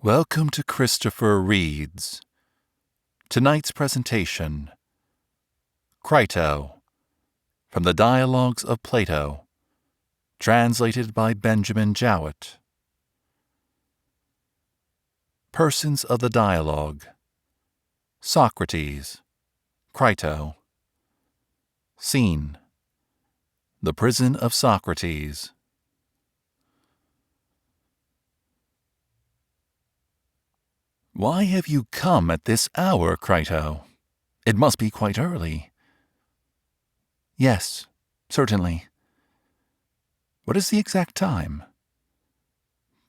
Welcome to Christopher Reads. Tonight's presentation, Crito, from the Dialogues of Plato, translated by Benjamin Jowett. Persons of the Dialogue: Socrates, Crito. Scene: the prison of Socrates. Why have you come at this hour, Crito? It must be quite early. Yes, certainly. What is the exact time?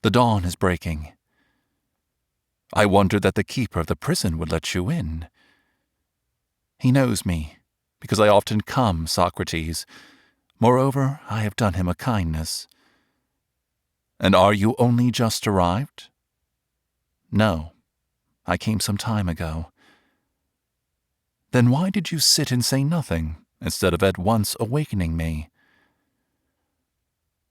The dawn is breaking. I wondered that the keeper of the prison would let you in. He knows me, because I often come, Socrates. Moreover, I have done him a kindness. And are you only just arrived? No. I came some time ago. Then why did you sit and say nothing, instead of at once awakening me?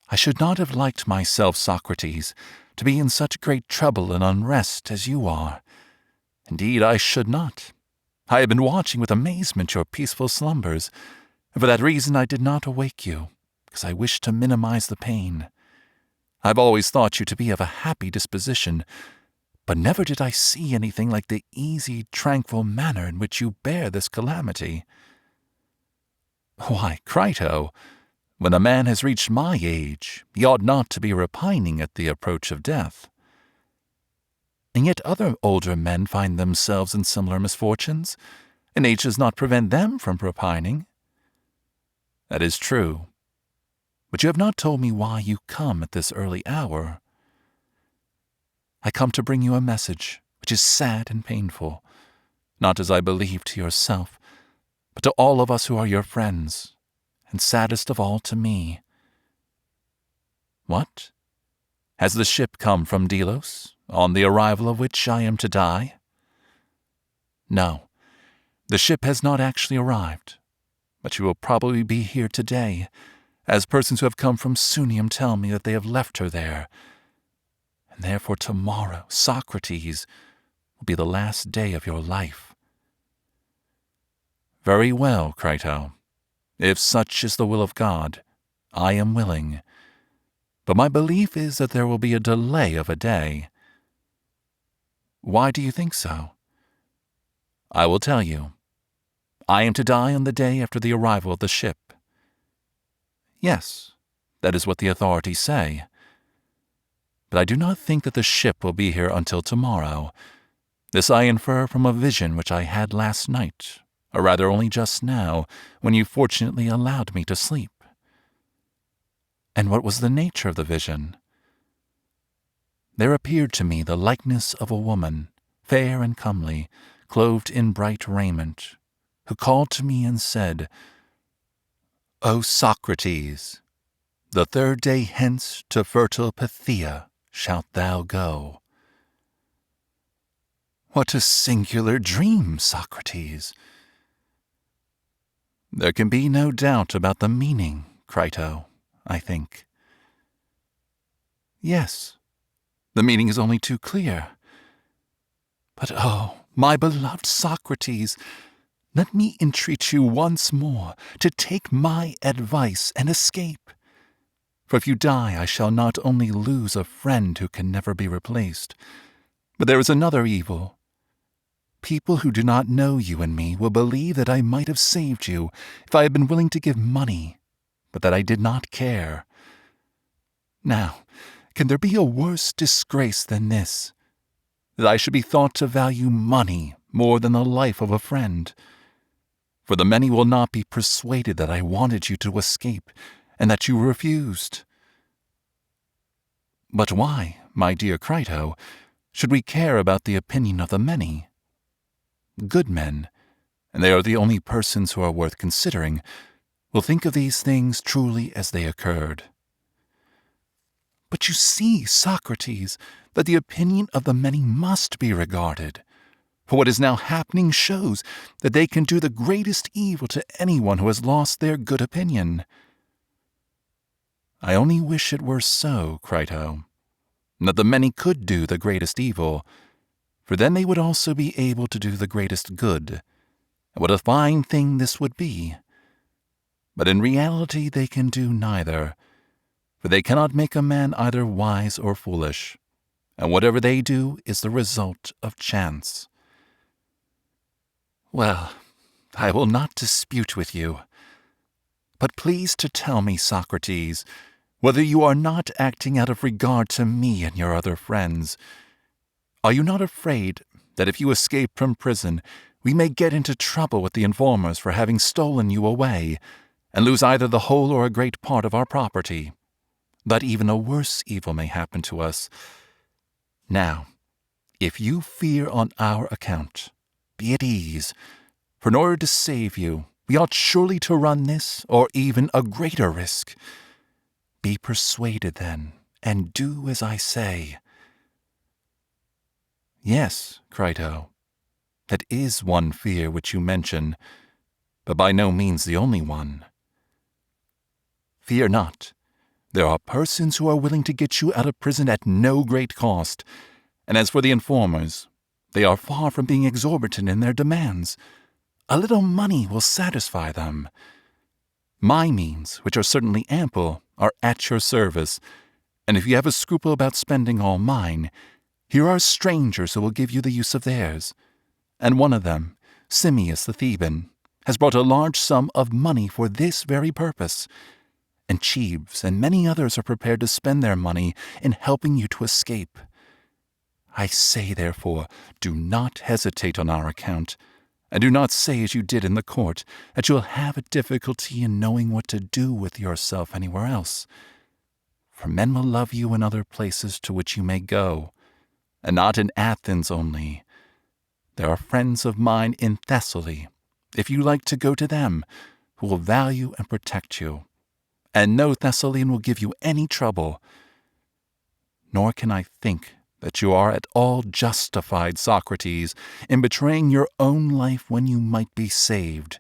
I should not have liked myself, Socrates, to be in such great trouble and unrest as you are. Indeed, I should not. I have been watching with amazement your peaceful slumbers, and for that reason I did not awake you, because I wished to minimize the pain. I have always thought you to be of a happy disposition, but never did I see anything like the easy, tranquil manner in which you bear this calamity. Why, Crito, when a man has reached my age, he ought not to be repining at the approach of death. And yet other older men find themselves in similar misfortunes, and age does not prevent them from repining. That is true, but you have not told me why you come at this early hour. I come to bring you a message which is sad and painful, not as I believe to yourself, but to all of us who are your friends, and saddest of all to me. What? Has the ship come from Delos, on the arrival of which I am to die? No, the ship has not actually arrived, but she will probably be here today, as persons who have come from Sunium tell me that they have left her there. And therefore tomorrow, Socrates, will be the last day of your life. Very well, Crito. If such is the will of God, I am willing. But my belief is that there will be a delay of a day. Why do you think so? I will tell you. I am to die on the day after the arrival of the ship. Yes, that is what the authorities say. But I do not think that the ship will be here until tomorrow. This I infer from a vision which I had last night, or rather only just now, when you fortunately allowed me to sleep. And what was the nature of the vision? There appeared to me the likeness of a woman, fair and comely, clothed in bright raiment, who called to me and said, "O Socrates, the third day hence to fertile Phthia shalt thou go." What a singular dream, Socrates! There can be no doubt about the meaning, Crito, I think. Yes, the meaning is only too clear. But oh, my beloved Socrates, let me entreat you once more to take my advice and escape. For if you die, I shall not only lose a friend who can never be replaced, but there is another evil. People who do not know you and me will believe that I might have saved you if I had been willing to give money, but that I did not care. Now, can there be a worse disgrace than this, that I should be thought to value money more than the life of a friend? For the many will not be persuaded that I wanted you to escape, and that you refused. But why, my dear Crito, should we care about the opinion of the many? Good men, and they are the only persons who are worth considering, will think of these things truly as they occurred. But you see, Socrates, that the opinion of the many must be regarded. For what is now happening shows that they can do the greatest evil to anyone who has lost their good opinion. I only wish it were so, Crito. and that the many could do the greatest evil, for then they would also be able to do the greatest good. And what a fine thing this would be! But in reality they can do neither, for they cannot make a man either wise or foolish, and whatever they do is the result of chance. Well, I will not dispute with you. But please to tell me, Socrates, whether you are not acting out of regard to me and your other friends. Are you not afraid that if you escape from prison, we may get into trouble with the informers for having stolen you away, and lose either the whole or a great part of our property? That even a worse evil may happen to us. Now, if you fear on our account, be at ease, for in order to save you, we ought surely to run this, or even a greater risk. Be persuaded, then, and do as I say. Yes, Crito, that is one fear which you mention, but by no means the only one. Fear not. There are persons who are willing to get you out of prison at no great cost, and as for the informers, they are far from being exorbitant in their demands. A little money will satisfy them. My means, which are certainly ample, are at your service, and if you have a scruple about spending all mine, here are strangers who will give you the use of theirs. And one of them, Simmias the Theban, has brought a large sum of money for this very purpose, and Cheves and many others are prepared to spend their money in helping you to escape. I say, therefore, do not hesitate on our account, and do not say as you did in the court, that you will have a difficulty in knowing what to do with yourself anywhere else. For men will love you in other places to which you may go, and not in Athens only. There are friends of mine in Thessaly, if you like to go to them, who will value and protect you, and no Thessalian will give you any trouble. Nor can I think that you are at all justified, Socrates, in betraying your own life when you might be saved.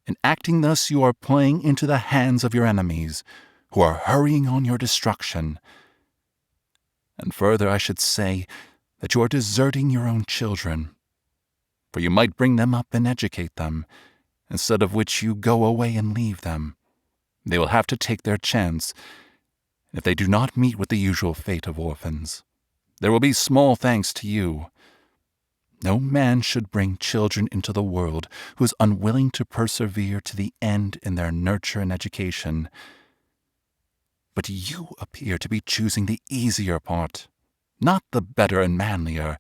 In acting thus, you are playing into the hands of your enemies, who are hurrying on your destruction. And further, I should say that you are deserting your own children, for you might bring them up and educate them, instead of which you go away and leave them. They will have to take their chance, and if they do not meet with the usual fate of orphans, there will be small thanks to you. No man should bring children into the world who is unwilling to persevere to the end in their nurture and education. But you appear to be choosing the easier part, not the better and manlier,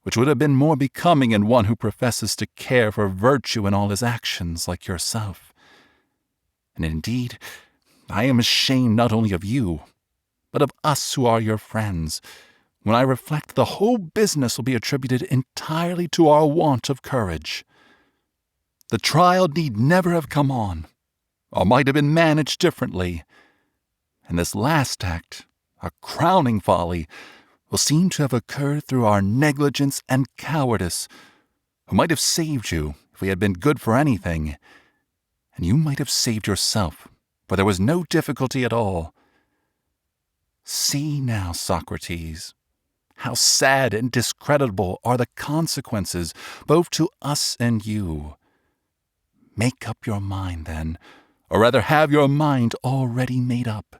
which would have been more becoming in one who professes to care for virtue in all his actions like yourself. And indeed, I am ashamed not only of you, but of us who are your friends, when I reflect the whole business will be attributed entirely to our want of courage. The trial need never have come on, or might have been managed differently, and this last act, a crowning folly, will seem to have occurred through our negligence and cowardice, who might have saved you if we had been good for anything, and you might have saved yourself, for there was no difficulty at all. See now, Socrates, how sad and discreditable are the consequences both to us and you. Make up your mind, then, or rather have your mind already made up,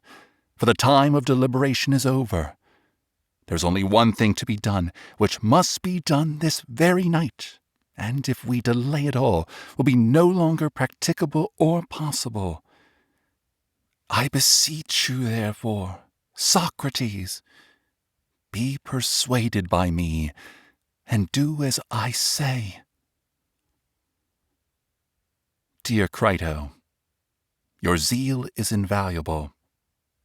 for the time of deliberation is over. There's only one thing to be done, which must be done this very night, and if we delay at all, will be no longer practicable or possible. I beseech you, therefore, Socrates, be persuaded by me, and do as I say. Dear Crito, your zeal is invaluable,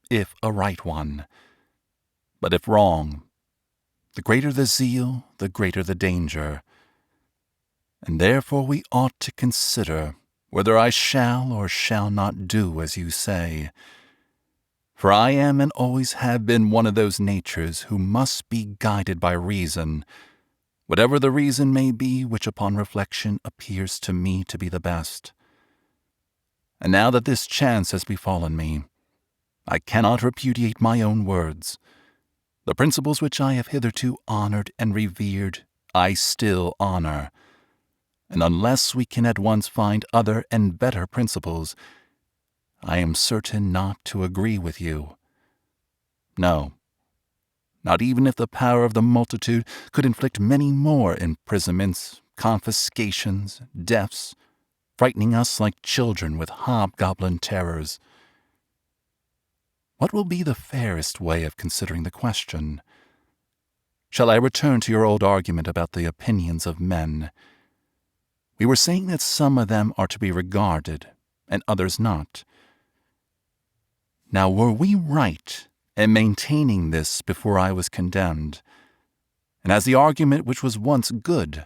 if a right one. But if wrong, the greater the zeal, the greater the danger. And therefore we ought to consider whether I shall or shall not do as you say. For I am and always have been one of those natures who must be guided by reason, whatever the reason may be which upon reflection appears to me to be the best. And now that this chance has befallen me, I cannot repudiate my own words. The principles which I have hitherto honored and revered, I still honor. And unless we can at once find other and better principles, I am certain not to agree with you. No, not even if the power of the multitude could inflict many more imprisonments, confiscations, deaths, frightening us like children with hobgoblin terrors. What will be the fairest way of considering the question? Shall I return to your old argument about the opinions of men? We were saying that some of them are to be regarded, and others not. Now, were we right in maintaining this before I was condemned? And has the argument which was once good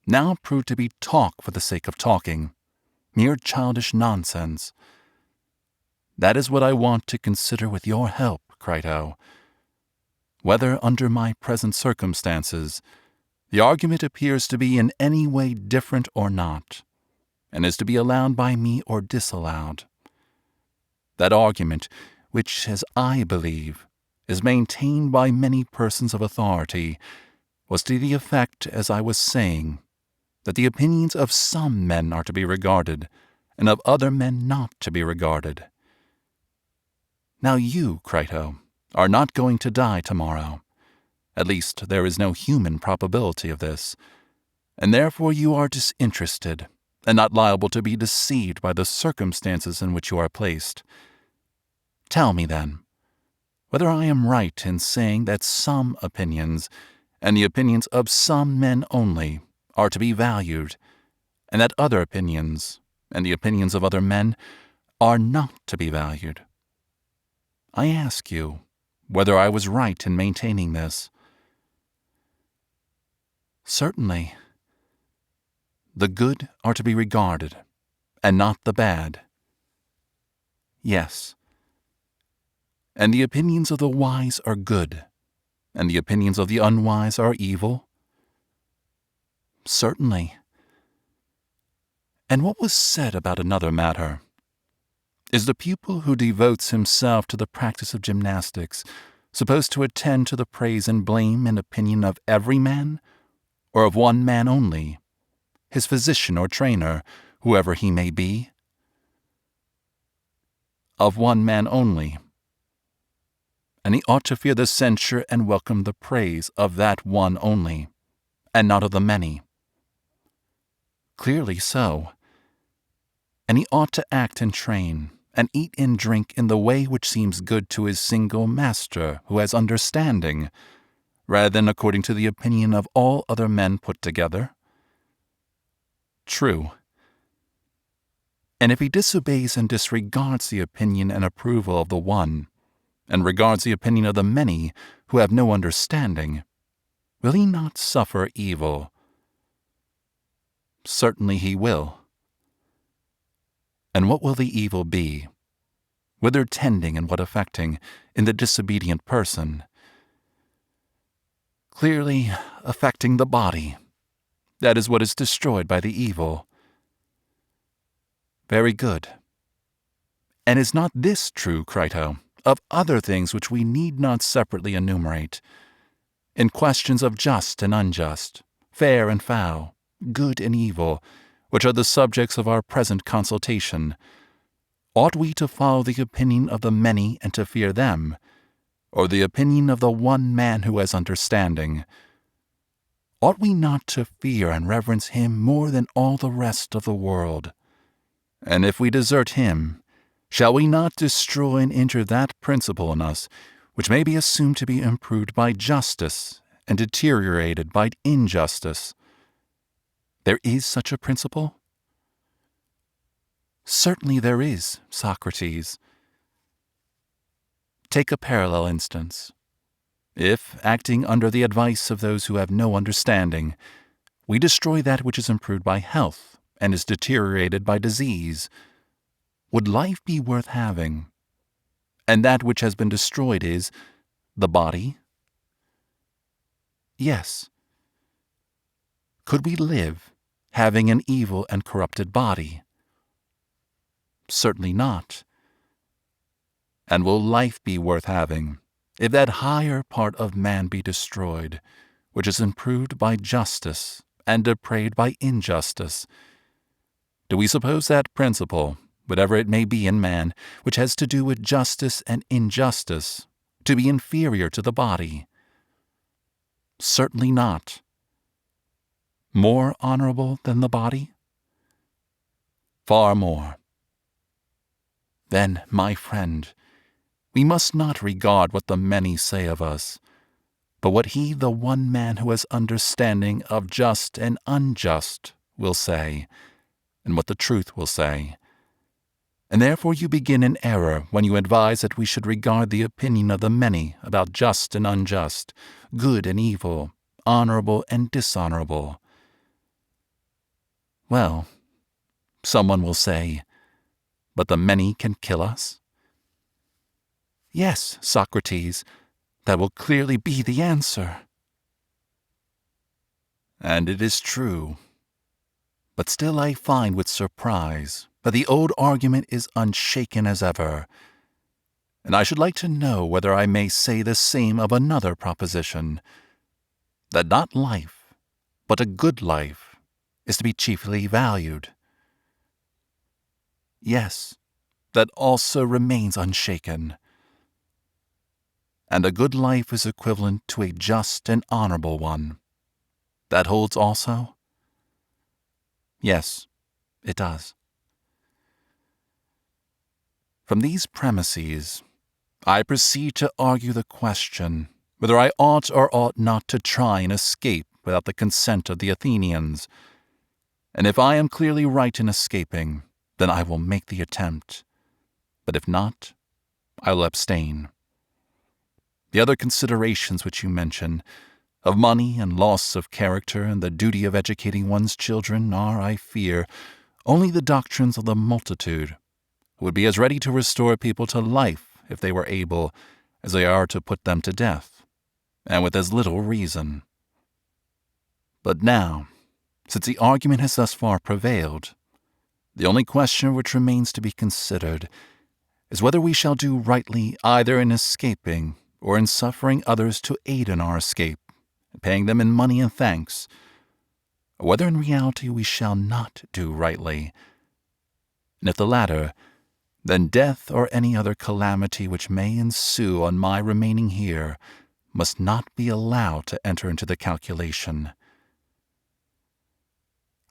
now proved to be talk for the sake of talking, mere childish nonsense? That is what I want to consider with your help, Crito. Whether under my present circumstances the argument appears to be in any way different or not, and is to be allowed by me or disallowed. That argument, which, as I believe, is maintained by many persons of authority, was to the effect, as I was saying, that the opinions of some men are to be regarded, and of other men not to be regarded. Now you, Crito, are not going to die tomorrow. At least there is no human probability of this, and therefore you are disinterested, and not liable to be deceived by the circumstances in which you are placed. Tell me, then, whether I am right in saying that some opinions, and the opinions of some men only, are to be valued, and that other opinions, and the opinions of other men, are not to be valued. I ask you whether I was right in maintaining this. Certainly. The good are to be regarded, and not the bad. Yes. And the opinions of the wise are good, and the opinions of the unwise are evil? Certainly. And what was said about another matter? Is the pupil who devotes himself to the practice of gymnastics supposed to attend to the praise and blame and opinion of every man, or of one man only, his physician or trainer, whoever he may be? Of one man only. And he ought to fear the censure and welcome the praise of that one only, and not of the many. Clearly so. And he ought to act and train, and eat and drink in the way which seems good to his single master who has understanding, rather than according to the opinion of all other men put together. True. And if he disobeys and disregards the opinion and approval of the one, and regards the opinion of the many who have no understanding, will he not suffer evil? Certainly he will. And what will the evil be? Whither tending and what affecting in the disobedient person? Clearly affecting the body. That is what is destroyed by the evil. Very good. And is not this true, Crito, of other things which we need not separately enumerate? In questions of just and unjust, fair and foul, good and evil, which are the subjects of our present consultation, ought we to follow the opinion of the many and to fear them, or the opinion of the one man who has understanding? Ought we not to fear and reverence him more than all the rest of the world? And if we desert him, shall we not destroy and injure that principle in us which may be assumed to be improved by justice and deteriorated by injustice? There is such a principle? Certainly there is, Socrates. Take a parallel instance. If, acting under the advice of those who have no understanding, we destroy that which is improved by health and is deteriorated by disease, would life be worth having? And that which has been destroyed is the body? Yes. Could we live, having an evil and corrupted body? Certainly not. And will life be worth having, if that higher part of man be destroyed, which is improved by justice and depraved by injustice, do we suppose that principle, whatever it may be in man, which has to do with justice and injustice, to be inferior to the body? Certainly not. More honorable than the body? Far more. Then, my friend, we must not regard what the many say of us, but what he, the one man who has understanding of just and unjust, will say, and what the truth will say. And therefore you begin in error when you advise that we should regard the opinion of the many about just and unjust, good and evil, honorable and dishonorable. Well, someone will say, but the many can kill us? Yes, Socrates, that will clearly be the answer. And it is true. But still I find with surprise that the old argument is unshaken as ever, and I should like to know whether I may say the same of another proposition, that not life, but a good life, is to be chiefly valued. Yes, that also remains unshaken. And a good life is equivalent to a just and honorable one. That holds also? Yes, it does. From these premises, I proceed to argue the question whether I ought or ought not to try and escape without the consent of the Athenians. And if I am clearly right in escaping, then I will make the attempt. But if not, I will abstain. The other considerations which you mention, of money and loss of character and the duty of educating one's children, are, I fear, only the doctrines of the multitude, who would be as ready to restore people to life if they were able, as they are to put them to death, and with as little reason. But now, since the argument has thus far prevailed, the only question which remains to be considered is whether we shall do rightly either in escaping or in suffering others to aid in our escape, and paying them in money and thanks, or whether in reality we shall not do rightly. And if the latter, then death or any other calamity which may ensue on my remaining here must not be allowed to enter into the calculation.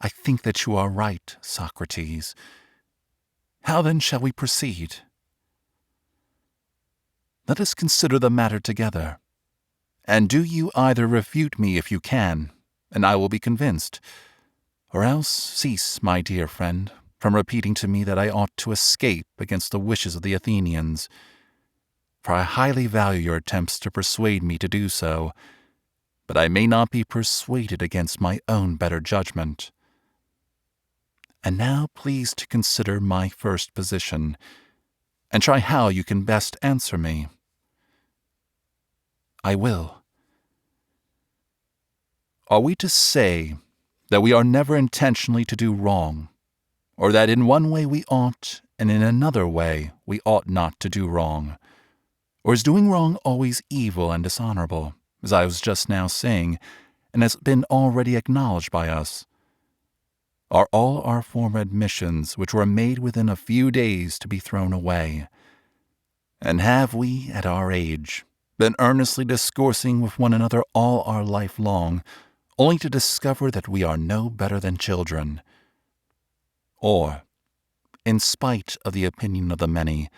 I think that you are right, Socrates. How then shall we proceed? Let us consider the matter together, and do you either refute me if you can, and I will be convinced, or else cease, my dear friend, from repeating to me that I ought to escape against the wishes of the Athenians, for I highly value your attempts to persuade me to do so, but I may not be persuaded against my own better judgment. And now please to consider my first position, and try how you can best answer me. I will. Are we to say that we are never intentionally to do wrong, or that in one way we ought, and in another way we ought not to do wrong? Or is doing wrong always evil and dishonorable, as I was just now saying, and has been already acknowledged by us? Are all our former admissions, which were made within a few days, to be thrown away? And have we, at our age, been earnestly discoursing with one another all our life long, only to discover that we are no better than children? Or, in spite of the opinion of the many,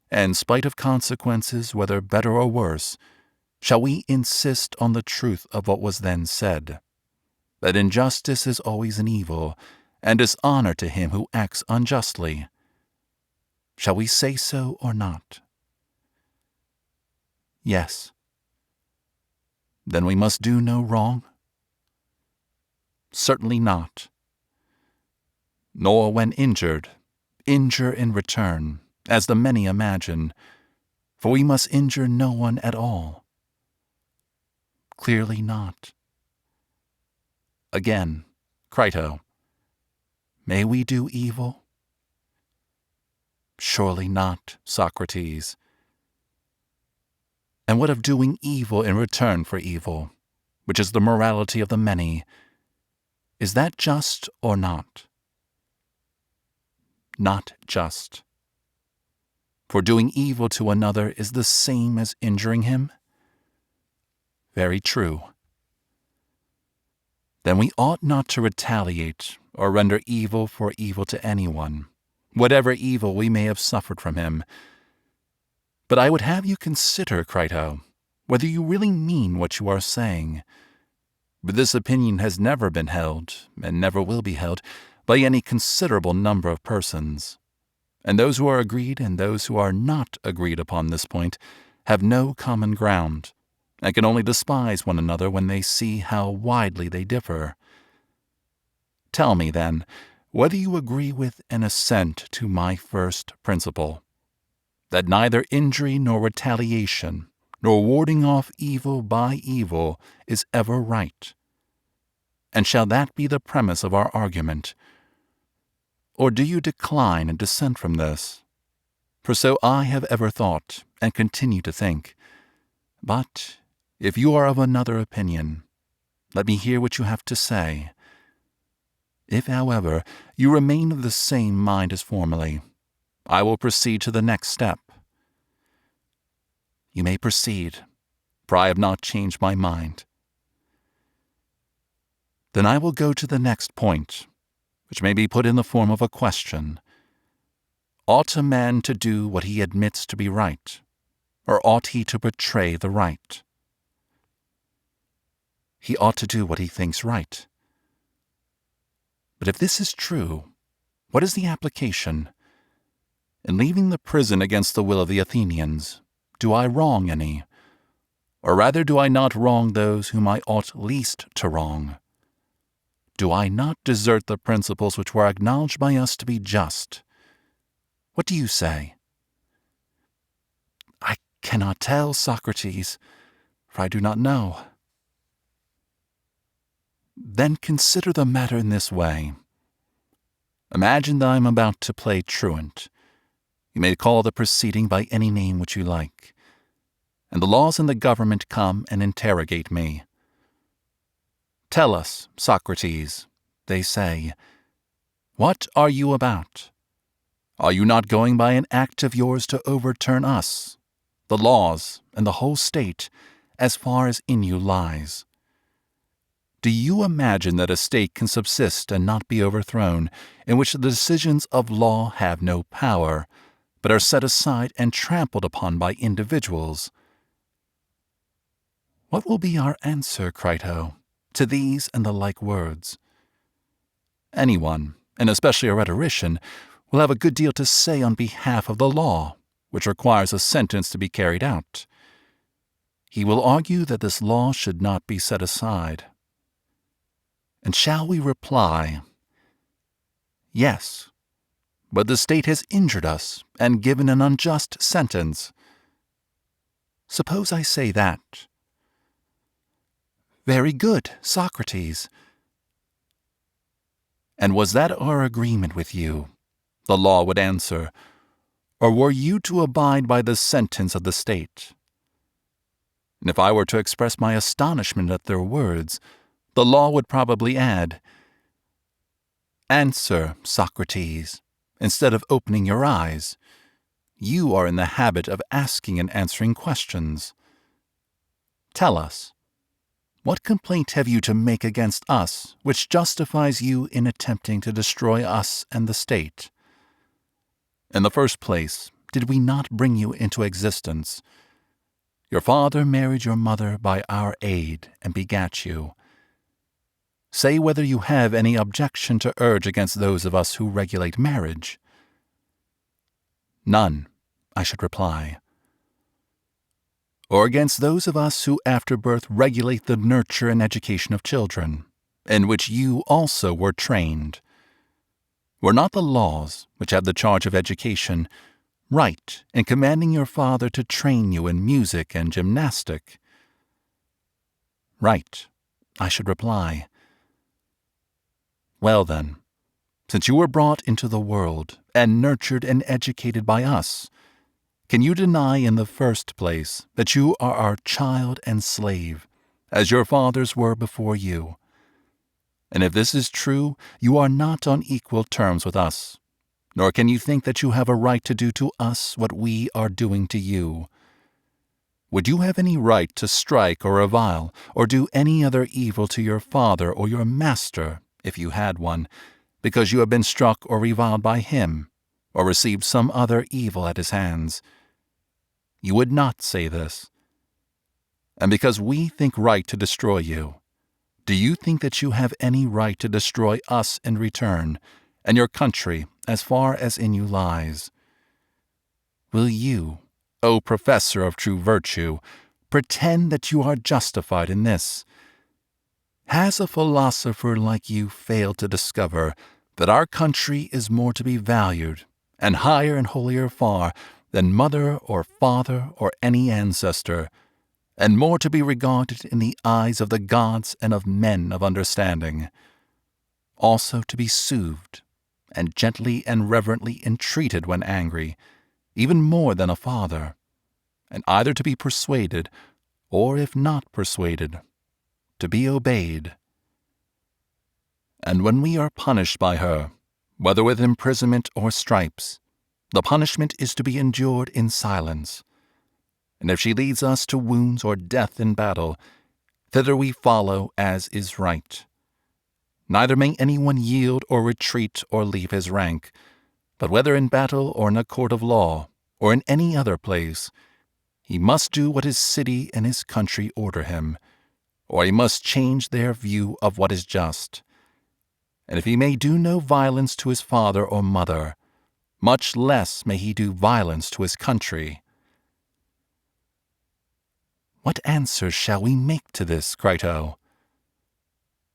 and in spite of consequences, whether better or worse, shall we insist on the truth of what was then said, that injustice is always an evil, and dishonor to him who acts unjustly? Shall we say so or not? Yes. Then we must do no wrong? Certainly not. Nor when injured, injure in return, as the many imagine, for we must injure no one at all. Clearly not. Again, Crito, may we do evil? Surely not, Socrates. And what of doing evil in return for evil, which is the morality of the many? Is that just or not? Not just. For doing evil to another is the same as injuring him? Very true. Then we ought not to retaliate or render evil for evil to anyone, whatever evil we may have suffered from him. But I would have you consider, Crito, whether you really mean what you are saying. But this opinion has never been held, and never will be held, by any considerable number of persons. And those who are agreed and those who are not agreed upon this point have no common ground, and can only despise one another when they see how widely they differ. Tell me, then, whether you agree with and assent to my first principle, that neither injury nor retaliation, nor warding off evil by evil is ever right. And shall that be the premise of our argument? Or do you decline and dissent from this? For so I have ever thought, and continue to think. But if you are of another opinion, let me hear what you have to say. If, however, you remain of the same mind as formerly, I will proceed to the next step. You may proceed, for I have not changed my mind. Then I will go to the next point, which may be put in the form of a question. Ought a man to do what he admits to be right, or ought he to betray the right? He ought to do what he thinks right. But if this is true, what is the application? In leaving the prison against the will of the Athenians, do I wrong any? Or rather, do I not wrong those whom I ought least to wrong? Do I not desert the principles which were acknowledged by us to be just? What do you say? I cannot tell, Socrates, for I do not know. Then consider the matter in this way. Imagine that I am about to play truant. You may call the proceeding by any name which you like, and the laws and the government come and interrogate me. Tell us, Socrates, they say, what are you about? Are you not going by an act of yours to overturn us, the laws, and the whole state, as far as in you lies? Do you imagine that a state can subsist and not be overthrown, in which the decisions of law have no power, but are set aside and trampled upon by individuals? What will be our answer, Crito, to these and the like words? Anyone, and especially a rhetorician, will have a good deal to say on behalf of the law, which requires a sentence to be carried out. He will argue that this law should not be set aside. And shall we reply, yes, but the state has injured us and given an unjust sentence? Suppose I say that. Very good, Socrates. And was that our agreement with you? The law would answer. Or were you to abide by the sentence of the state? And if I were to express my astonishment at their words, the law would probably add, answer, Socrates, instead of opening your eyes. You are in the habit of asking and answering questions. Tell us, what complaint have you to make against us which justifies you in attempting to destroy us and the state? In the first place, did we not bring you into existence? Your father married your mother by our aid and begat you. Say whether you have any objection to urge against those of us who regulate marriage. None, I should reply. Or against those of us who after birth regulate the nurture and education of children, in which you also were trained. Were not the laws, which have the charge of education, right in commanding your father to train you in music and gymnastic? Right, I should reply. Well then, since you were brought into the world and nurtured and educated by us, Can you deny in the first place that you are our child and slave, as your fathers were before you? And if this is true, you are not on equal terms with us, nor can you think that you have a right to do to us what we are doing to you. Would you have any right to strike or revile, or do any other evil to your father or your master, if you had one, because you have been struck or reviled by him, or received some other evil at his hands? You would not say this. And because we think right to destroy you, do you think that you have any right to destroy us in return, and your country as far as in you lies? Will you, O professor of true virtue, pretend that you are justified in this? Has a philosopher like you failed to discover that our country is more to be valued, and higher and holier far, than mother or father or any ancestor, and more to be regarded in the eyes of the gods and of men of understanding, also to be soothed, and gently and reverently entreated when angry, even more than a father, and either to be persuaded, or if not persuaded, to be obeyed? And when we are punished by her, whether with imprisonment or stripes, the punishment is to be endured in silence. And if she leads us to wounds or death in battle, thither we follow as is right. Neither may anyone yield or retreat or leave his rank, but whether in battle or in a court of law, or in any other place, he must do what his city and his country order him, or he must change their view of what is just. And if he may do no violence to his father or mother, much less may he do violence to his country. What answer shall we make to this, Crito?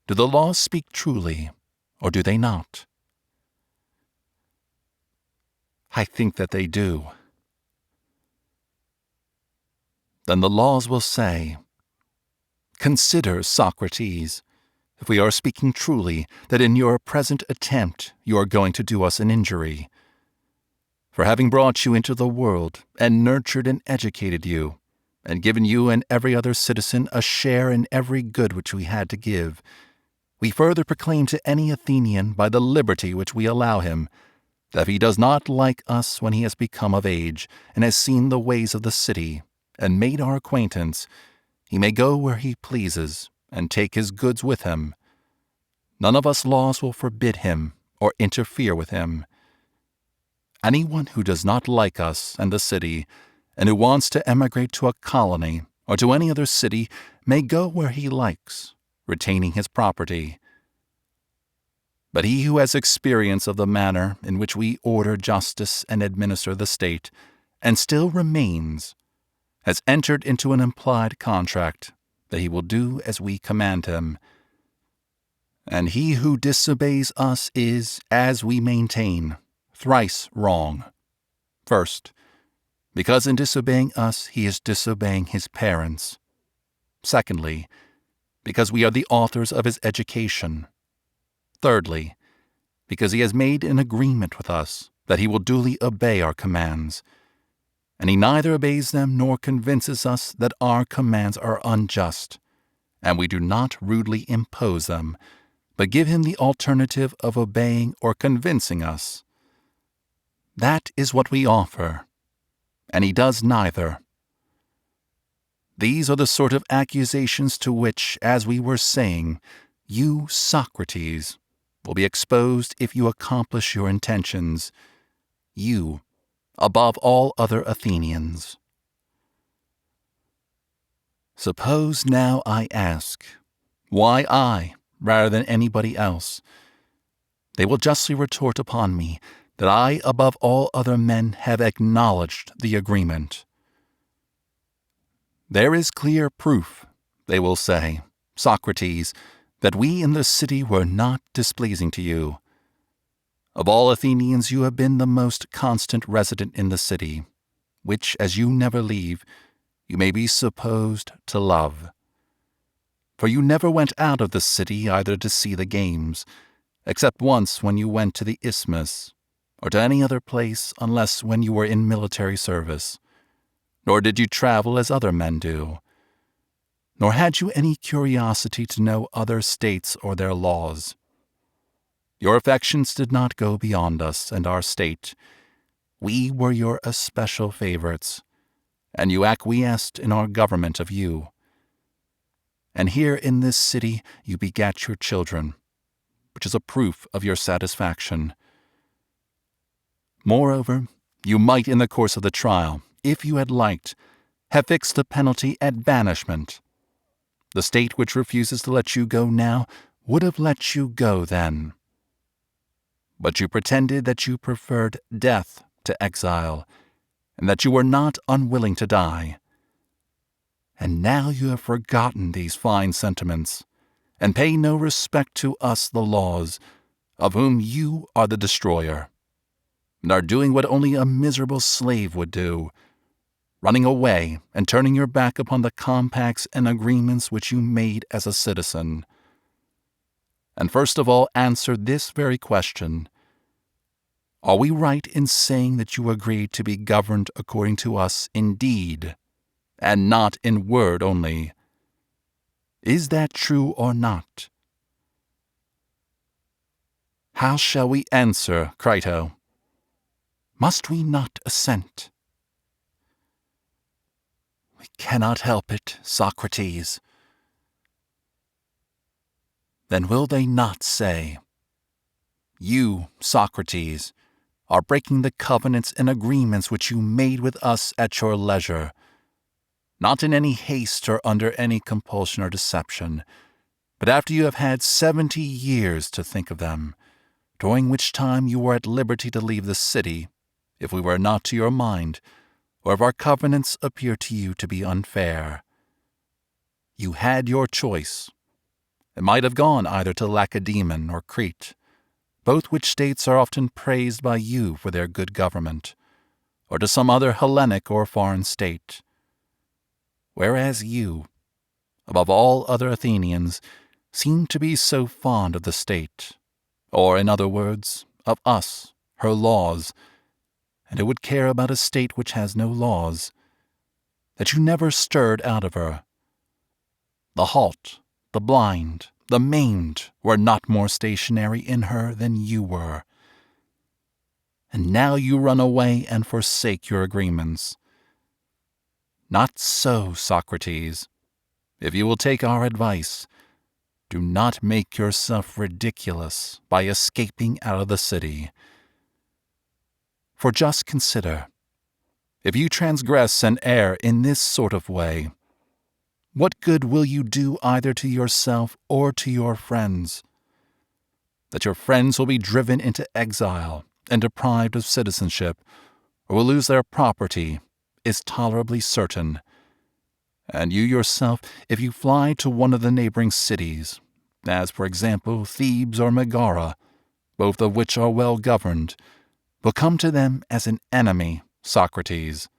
Do the laws speak truly, or do they not? I think that they do. Then the laws will say, "Consider, Socrates, if we are speaking truly, that in your present attempt you are going to do us an injury. For having brought you into the world, and nurtured and educated you, and given you and every other citizen a share in every good which we had to give, we further proclaim to any Athenian by the liberty which we allow him, that if he does not like us when he has become of age, and has seen the ways of the city, and made our acquaintance, he may go where he pleases, and take his goods with him. None of us laws will forbid him, or interfere with him. Anyone who does not like us and the city, and who wants to emigrate to a colony or to any other city, may go where he likes, retaining his property. But he who has experience of the manner in which we order justice and administer the state, and still remains, has entered into an implied contract that he will do as we command him. And he who disobeys us is, as we maintain, thrice wrong. First, because in disobeying us he is disobeying his parents. Secondly, because we are the authors of his education. Thirdly, because he has made an agreement with us that he will duly obey our commands, and he neither obeys them nor convinces us that our commands are unjust, and we do not rudely impose them, but give him the alternative of obeying or convincing us. That is what we offer, and he does neither. These are the sort of accusations to which, as we were saying, you, Socrates, will be exposed if you accomplish your intentions, you, above all other Athenians. Suppose now I ask, why I, rather than anybody else? They will justly retort upon me that I, above all other men, have acknowledged the agreement. There is clear proof, they will say, Socrates, that we in the city were not displeasing to you. Of all Athenians you have been the most constant resident in the city, which, as you never leave, you may be supposed to love. For you never went out of the city either to see the games, except once when you went to the Isthmus, or to any other place unless when you were in military service, nor did you travel as other men do, nor had you any curiosity to know other states or their laws. Your affections did not go beyond us and our state. We were your especial favorites, and you acquiesced in our government of you. And here in this city you begat your children, which is a proof of your satisfaction. Moreover, you might in the course of the trial, if you had liked, have fixed the penalty at banishment. The state which refuses to let you go now would have let you go then. But you pretended that you preferred death to exile, and that you were not unwilling to die. And now you have forgotten these fine sentiments, and pay no respect to us the laws, of whom you are the destroyer, and are doing what only a miserable slave would do, running away and turning your back upon the compacts and agreements which you made as a citizen. And first of all answer this very question: are we right in saying that you agreed to be governed according to us in deed, and not in word only? Is that true or not? How shall we answer, Crito? Must we not assent? We cannot help it, Socrates. Then will they not say, you, Socrates, are breaking the covenants and agreements which you made with us at your leisure, not in any haste or under any compulsion or deception, but after you have had 70 years to think of them, during which time you were at liberty to leave the city, if we were not to your mind, or if our covenants appear to you to be unfair. You had your choice. It might have gone either to Lacedaemon or Crete, both which states are often praised by you for their good government, or to some other Hellenic or foreign state. Whereas you, above all other Athenians, seem to be so fond of the state, or, in other words, of us, her laws, and who would care about a state which has no laws, that you never stirred out of her. The halt, the blind, the maimed were not more stationary in her than you were. And now you run away and forsake your agreements. Not so, Socrates. If you will take our advice, do not make yourself ridiculous by escaping out of the city. For just consider, if you transgress and err in this sort of way, what good will you do either to yourself or to your friends? That your friends will be driven into exile and deprived of citizenship, or will lose their property, is tolerably certain. And you yourself, if you fly to one of the neighboring cities, as for example Thebes or Megara, both of which are well governed, will come to them as an enemy, Socrates,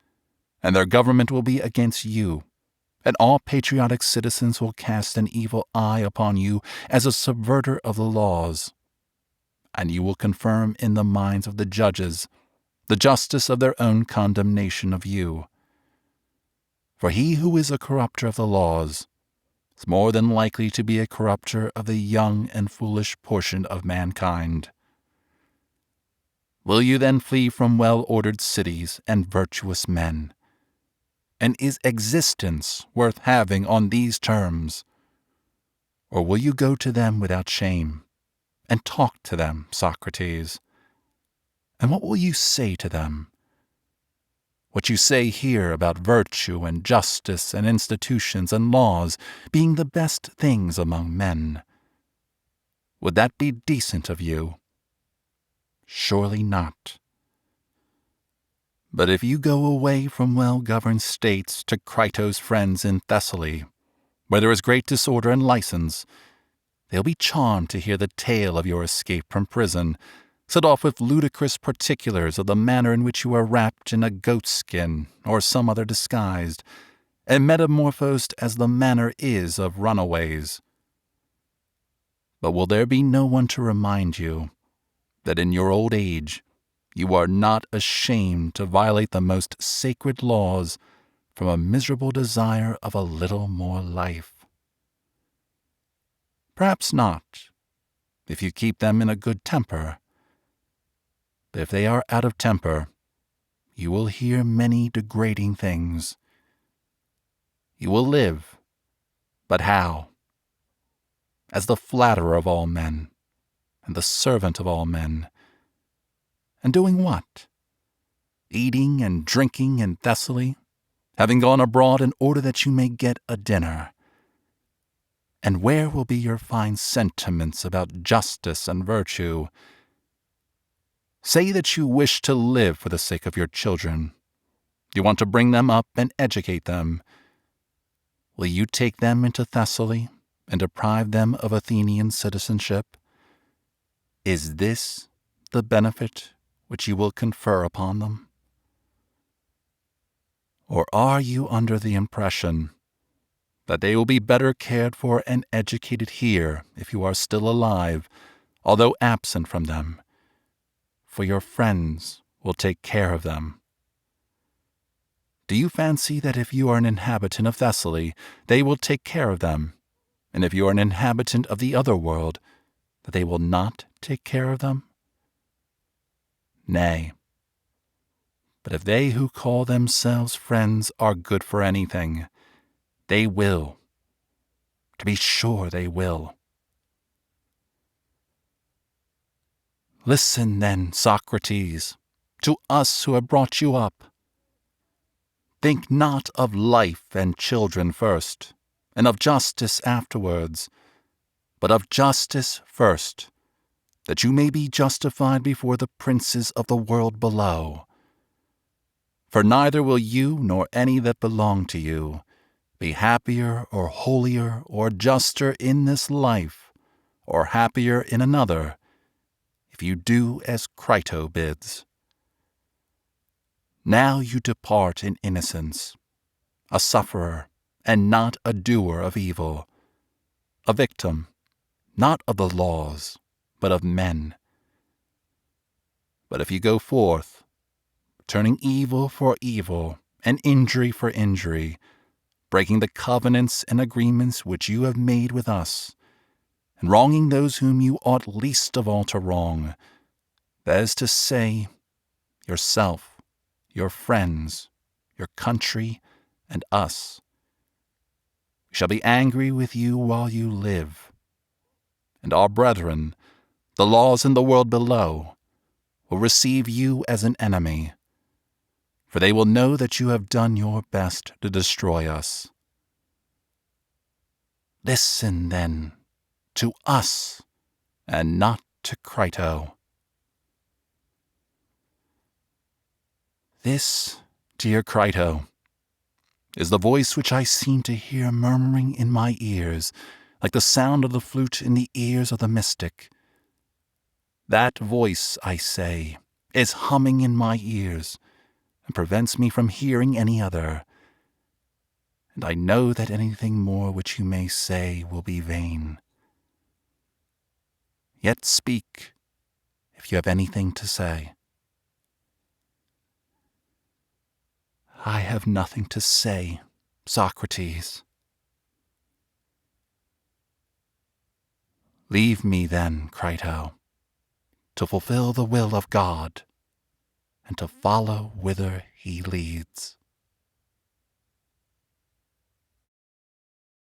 and their government will be against you, and all patriotic citizens will cast an evil eye upon you as a subverter of the laws, and you will confirm in the minds of the judges the justice of their own condemnation of you. For he who is a corrupter of the laws is more than likely to be a corrupter of the young and foolish portion of mankind. Will you then flee from well-ordered cities and virtuous men? And is existence worth having on these terms? Or will you go to them without shame, and talk to them, Socrates? And what will you say to them? What you say here about virtue and justice and institutions and laws being the best things among men. Would that be decent of you? Surely not. But if you go away from well-governed states to Crito's friends in Thessaly, where there is great disorder and license, they'll be charmed to hear the tale of your escape from prison, set off with ludicrous particulars of the manner in which you were wrapped in a goatskin or some other disguised, and metamorphosed as the manner is of runaways. But will there be no one to remind you that in your old age you are not ashamed to violate the most sacred laws from a miserable desire of a little more life. Perhaps not, if you keep them in a good temper. But if they are out of temper, you will hear many degrading things. You will live, but how? As the flatterer of all men, and the servant of all men. And doing what? Eating and drinking in Thessaly, having gone abroad in order that you may get a dinner. And where will be your fine sentiments about justice and virtue? Say that you wish to live for the sake of your children. You want to bring them up and educate them. Will you take them into Thessaly and deprive them of Athenian citizenship? Is this the benefit which you will confer upon them? Or are you under the impression that they will be better cared for and educated here if you are still alive, although absent from them, for your friends will take care of them? Do you fancy that if you are an inhabitant of Thessaly, they will take care of them, and if you are an inhabitant of the other world, that they will not take care of them? Nay, but if they who call themselves friends are good for anything, they will. To be sure they will. Listen then, Socrates, to us who have brought you up. Think not of life and children first, and of justice afterwards, but of justice first, that you may be justified before the princes of the world below. For neither will you nor any that belong to you be happier or holier or juster in this life, or happier in another, if you do as Crito bids. Now you depart in innocence, a sufferer and not a doer of evil, a victim, not of the laws, but of men. But if you go forth, turning evil for evil and injury for injury, breaking the covenants and agreements which you have made with us, and wronging those whom you ought least of all to wrong, that is to say, yourself, your friends, your country, and us, we shall be angry with you while you live. And our brethren, the laws in the world below, will receive you as an enemy, for they will know that you have done your best to destroy us. Listen, then, to us, and not to Crito. This, dear Crito, is the voice which I seem to hear murmuring in my ears, like the sound of the flute in the ears of the mystic. That voice, I say, is humming in my ears, and prevents me from hearing any other. And I know that anything more which you may say will be vain. Yet speak, if you have anything to say. I have nothing to say, Socrates. Leave me then, Crito, to fulfill the will of God, and to follow whither he leads.